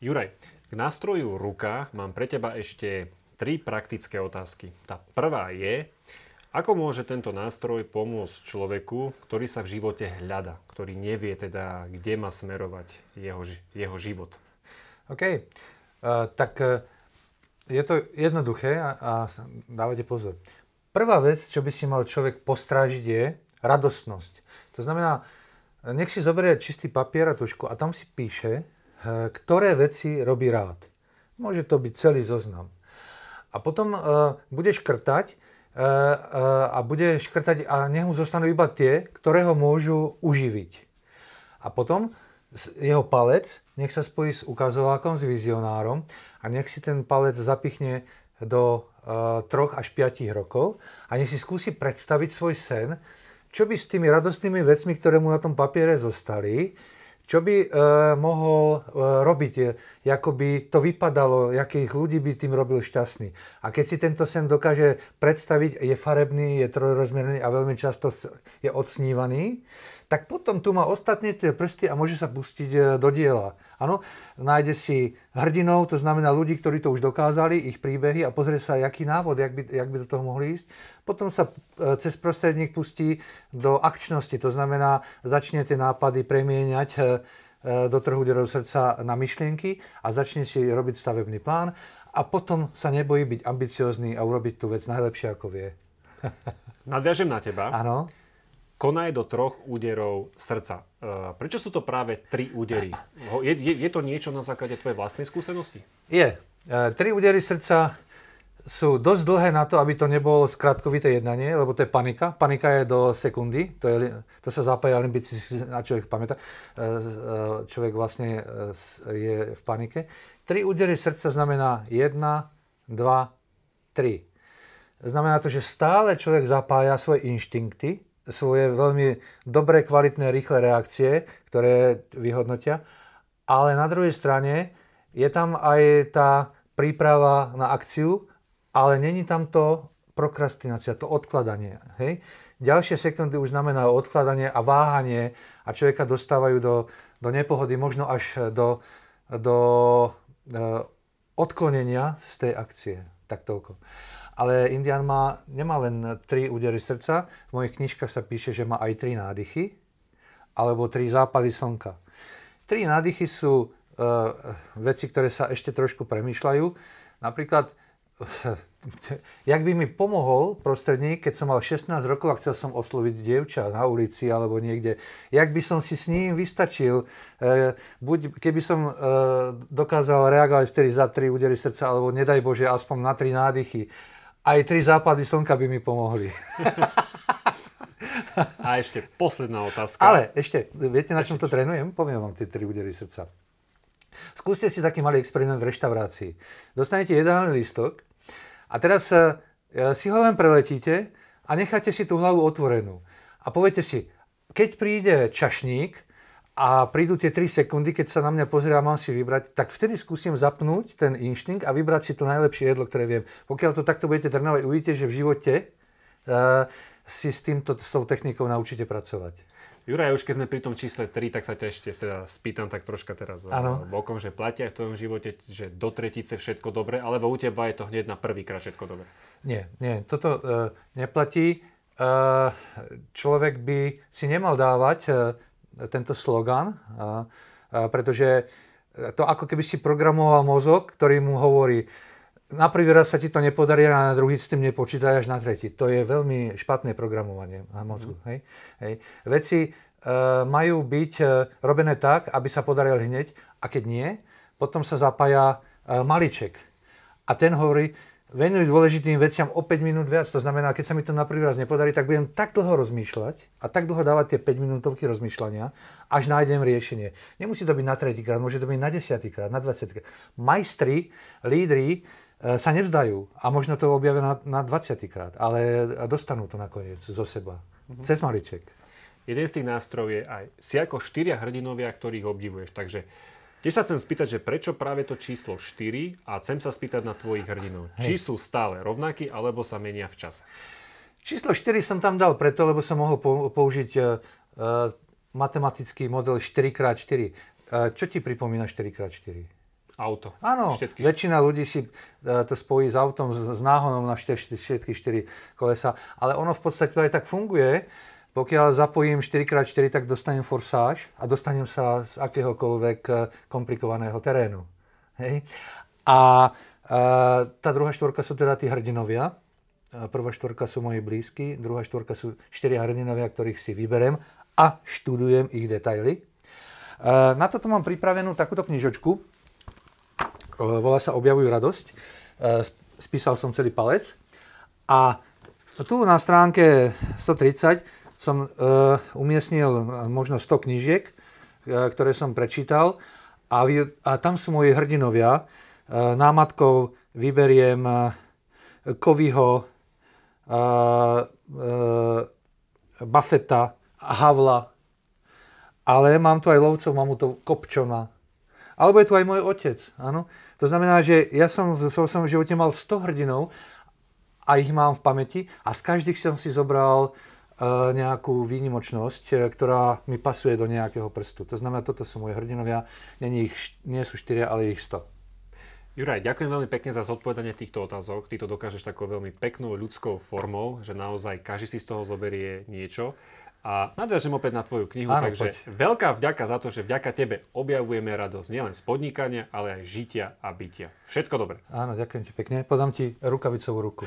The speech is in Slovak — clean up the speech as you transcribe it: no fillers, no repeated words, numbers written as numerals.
Juraj, k nástroju ruka mám pre teba ešte 3 praktické otázky. Tá prvá je, ako môže tento nástroj pomôcť človeku, ktorý sa v živote hľada, ktorý nevie teda, kde má smerovať jeho život? OK. Je to jednoduché a dávajte pozor. Prvá vec, čo by si mal človek postrážiť, je radostnosť. To znamená, nech si zoberie čistý papier a tužku a tam si píše, ktoré veci robí rád. Môže to byť celý zoznam. A potom bude škrtať a nech mu zostanú iba tie, ktoré ho môžu uživiť. A potom jeho palec nech sa spojí s ukazovákom, s vizionárom a nech si ten palec zapichne do 3 až 5 rokov a nech si skúsi predstaviť svoj sen, čo by s tými radostnými vecmi, ktoré mu na tom papiere zostali, čo by mohol robiť, ako by to vypadalo, akých ľudí by tým robil šťastný. A keď si tento sen dokáže predstaviť, je farebný, je trojrozmerný a veľmi často je odsnívaný, tak potom tu má ostatné tie prsty a môže sa pustiť do diela. Áno, nájde si hrdinov, to znamená ľudí, ktorí to už dokázali, ich príbehy a pozrie sa, aký návod, jak by do toho mohli ísť. Potom sa cez prostredník pustí do akčnosti, to znamená, začne tie nápady premieňať do trhu úderov srdca na myšlienky a začne si robiť stavebný plán a potom sa nebojí byť ambiciózny a urobiť tú vec najlepšie, ako vie. Nadviažem na teba. Áno. Konaj do 3 úderov srdca. Prečo sú to práve 3 údery? Je to niečo na základe tvojej vlastnej skúsenosti? Je. 3 údery srdca sú dosť dlhé na to, aby to nebolo skratkovité jednanie, lebo to je panika. Panika je do sekundy. To sa zapája limbici, na človek pamätá. Človek vlastne je v panike. 3 údery srdca znamená 1, 2, 3. Znamená to, že stále človek zapája svoje inštinkty, svoje veľmi dobré, kvalitné, rýchle reakcie, ktoré vyhodnotia. Ale na druhej strane je tam aj tá príprava na akciu, ale není tam to prokrastinácia, to odkladanie. Hej? Ďalšie sekundy už znamená odkladanie a váhanie a človeka dostávajú do nepohody, možno až do odklonenia z tej akcie. Tak toľko. Ale Indián nemá len 3 údery srdca. V mojich knižkách sa píše, že má aj 3 nádychy alebo 3 západy slnka. 3 nádychy sú veci, ktoré sa ešte trošku premýšľajú. Napríklad, jak by mi pomohol prostredník, keď som mal 16 rokov a chcel som osloviť dievča na ulici alebo niekde. Jak by som si s ním vystačil, keby som dokázal reagovať vtedy za 3 údery srdca, alebo nedaj Bože, aspoň na 3 nádychy. Aj 3 západy slnka by mi pomohli. A ešte posledná otázka. Ale ešte, viete, na čom to trénujem? Poviem vám tie 3 údery srdca. Skúste si taký malý experiment v reštaurácii. Dostanete jedálny lístok a teraz si ho len preletíte a necháte si tú hlavu otvorenú. A poviete si, keď príde čašník a prídu tie 3 sekundy, keď sa na mňa pozrie a mám si vybrať, tak vtedy skúsim zapnúť ten inštinkt a vybrať si to najlepšie jedlo, ktoré viem. Pokiaľ to takto budete trénovať, uvidíte, že v živote si s tou technikou naučíte pracovať. Juraj, už keď sme pri tom čísle 3, tak sa ťa ešte spýtam tak troška teraz bokom, že platia v tvojom živote, že do tretice všetko dobre, alebo u teba je to hneď na prvýkrát všetko dobre? Nie, toto neplatí. Človek by si nemal dávať tento slogan, pretože to ako keby si programoval mozog, ktorý mu hovorí, na prvý raz sa ti to nepodarí a na druhý s tým nepočítaj až na tretí. To je veľmi špatné programovanie mozgu. Hej. Veci majú byť robené tak, aby sa podarili hneď a keď nie, potom sa zapája maliček. A ten hovorí, venuj dôležitým veciam o 5 minút viac. To znamená, keď sa mi to na prvý raz nepodarí, tak budem tak dlho rozmýšľať a tak dlho dávať tie 5-minútovky rozmýšľania, až nájdem riešenie. Nemusí to byť na tretíkrát, môže to byť na 10-krát, na 20-krát. Majstri, lídri sa nevzdajú a možno to objavia na 20-krát, ale dostanú to nakoniec zo seba. Cez maliček. Jeden z tých nástrojov je aj si ako 4 hrdinovia, ktorých obdivuješ. Takže tiež sa chcem spýtať, že prečo práve to číslo 4 a chcem sa spýtať na tvojich hrdinov. Či sú stále rovnakí, alebo sa menia v čase? Číslo 4 som tam dal preto, lebo som mohol použiť matematický model 4x4. Čo ti pripomína 4x4? Auto. Áno, väčšina ľudí si to spojí s autom, s náhonom na všetky 4 kolesa, ale ono v podstate to aj tak funguje. Pokiaľ zapojím 4x4, tak dostanem forsáž a dostanem sa z akéhokoľvek komplikovaného terénu. Hej? A tá druhá štvorka sú teda tí hrdinovia. Prvá štvorka sú moji blízky, druhá štvorka sú 4 hrdinovia, ktorých si vyberem a študujem ich detaily. Na toto mám pripravenú takúto knižočku. Volá sa Objavuj radosť. Spísal som celý palec. A tu na stránke 130 som umiestnil možno 100 knižiek, ktoré som prečítal. A tam sú moji hrdinovia. Námatkou vyberiem Coveyho, Buffetta, Havla, ale mám tu aj lovcov mamutov Kopčona. Alebo je tu aj môj otec. Áno? To znamená, že ja som v svojom živote mal 100 hrdinov a ich mám v pamäti a z každých som si zobral nejakú výnimočnosť, ktorá mi pasuje do nejakého prstu. To znamená, toto sú moje hrdinovia. Nie sú 4, ale ich 100. Juraj, ďakujem veľmi pekne za zodpovedanie týchto otázok. Ty to dokážeš takou veľmi peknou ľudskou formou, že naozaj každý si z toho zoberie niečo. A nadviažem opäť na tvoju knihu, Áno, takže poď. Veľká vďaka za to, že vďaka tebe objavujeme radosť nielen z podnikania, ale aj žitia a bytia. Všetko dobré. Áno, ďakujem ti pekne. Podám ti rukavicovú ruku.